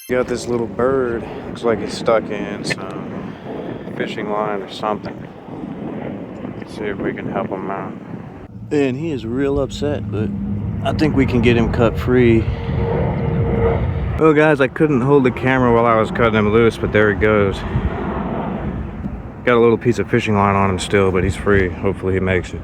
Got this little bird. Looks like he's stuck in some fishing line or something. Let's see if we can help him out. And he is real upset, but I think we can get him cut free. Well, guys, I couldn't hold the camera while I was cutting him loose, but there he goes. Got a little piece of fishing line on him still, but he's free. Hopefully he makes it.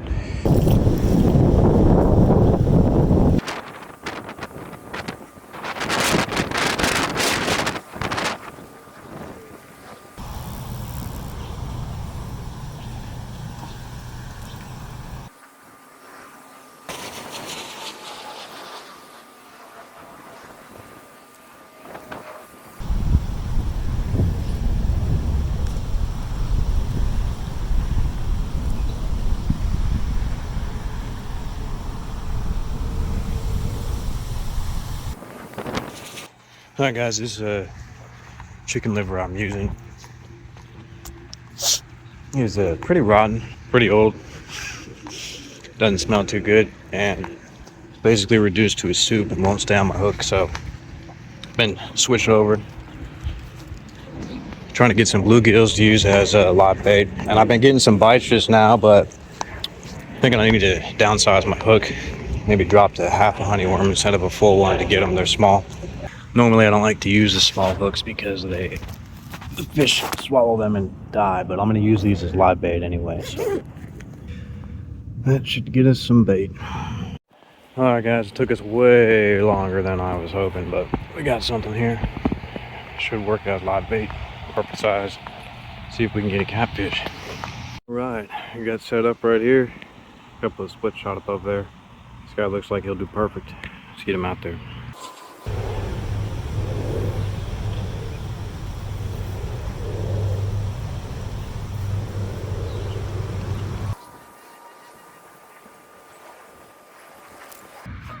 Alright guys, this chicken liver I'm using is pretty rotten, pretty old, doesn't smell too good, and basically reduced to a soup and won't stay on my hook, so I've been switching over, trying to get some bluegills to use as a live bait, and I've been getting some bites just now, but I think I need to downsize my hook, maybe drop to half a honeyworm instead of a full one to get them. They're small. Normally I don't like to use the small hooks because the fish swallow them and die, but I'm going to use these as live bait anyway, so that should get us some bait. Alright guys, it took us way longer than I was hoping, but we got something here. Should work as live bait, perfect size. See if we can get a catfish. Alright, we got set up right here. A couple of split shot above there. This guy looks like he'll do perfect. Let's get him out there.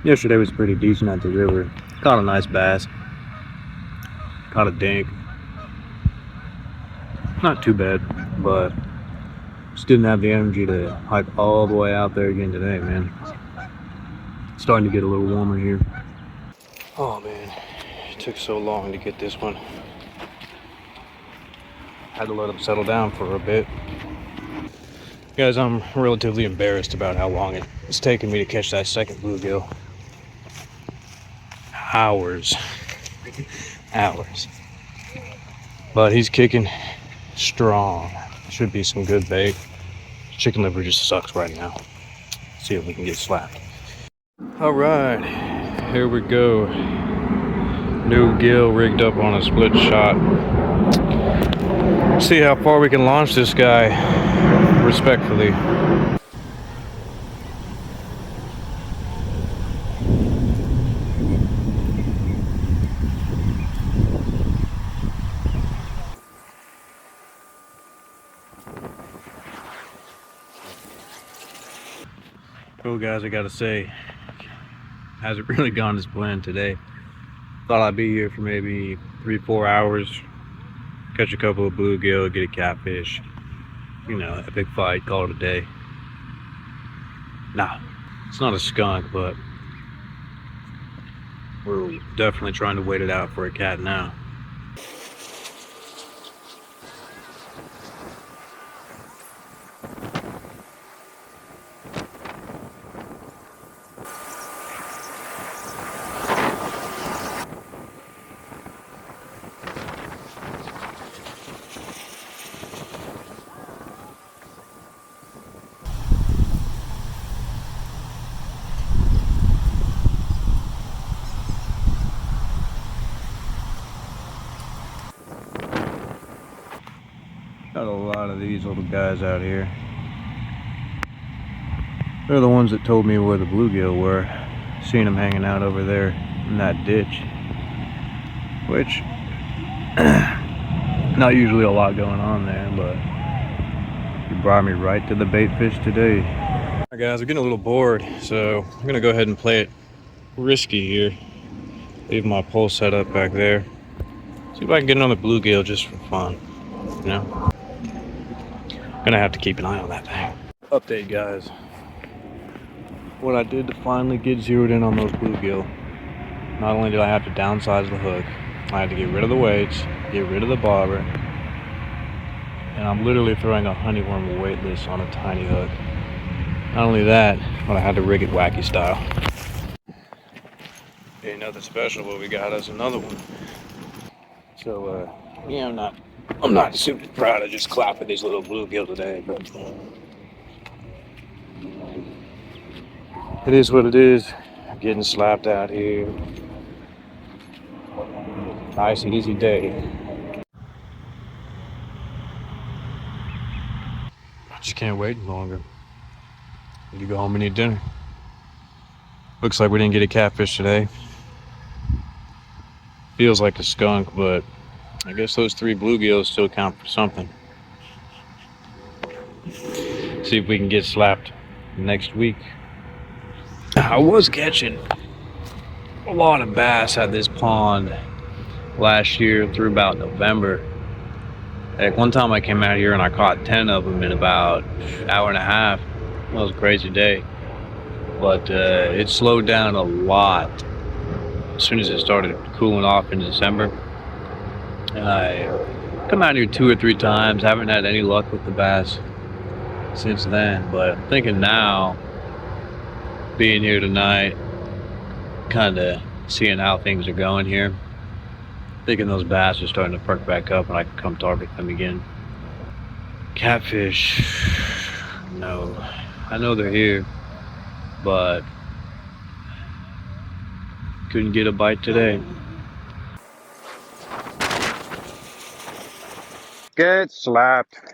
Yesterday was pretty decent at the river. Caught a nice bass. Caught a dink. Not too bad, but just didn't have the energy to hike all the way out there again today, man. It's starting to get a little warmer here. Oh man, it took so long to get this one. Had to let him settle down for a bit. Guys, I'm relatively embarrassed about how long it's taken me to catch that second bluegill. Hours. But he's kicking strong. Should be some good bait. Chicken liver just sucks right now. See if we can get slapped. All right, here we go. New gill rigged up on a split shot. See how far we can launch this guy respectfully. Well guys, I gotta say, hasn't really gone as planned today. Thought I'd be here for maybe 3-4 hours, catch a couple of bluegill, get a catfish, you know, a big fight, call it a day. Nah, it's not a skunk, but we're definitely trying to wait it out for a cat now. Got a lot of these little guys out here. They're the ones that told me where the bluegill were. Seen them hanging out over there in that ditch. Which, not usually a lot going on there, but you brought me right to the baitfish today. Alright guys, I'm getting a little bored, so I'm gonna go ahead and play it risky here. Leave my pole set up back there. See if I can get another bluegill just for fun, you know? Gonna have to keep an eye on that thing. Update guys. What I did to finally get zeroed in on those bluegill, not only did I have to downsize the hook, I had to get rid of the weights, get rid of the bobber, and I'm literally throwing a honeyworm weightless on a tiny hook. Not only that, but I had to rig it wacky style. Ain't nothing special, but we got us another one. So, yeah, I'm not super proud of just clapping these little bluegill today, but it is what it is. Getting slapped out here. Nice and easy day. I just can't wait any longer. Need to go home and eat dinner. Looks like we didn't get a catfish today. Feels like a skunk, but I guess those 3 bluegills still count for something. See if we can get slapped next week. I was catching a lot of bass at this pond last year through about November. Like one time I came out here and I caught 10 of them in about an hour and a half. That was a crazy day. But it slowed down a lot as soon as it started cooling off in December. And I come out here 2 or 3 times. Haven't had any luck with the bass since then. But I'm thinking now, being here tonight, kind of seeing how things are going here, thinking those bass are starting to perk back up and I can come target them again. Catfish, no. I know they're here, but couldn't get a bite today. Get slapped.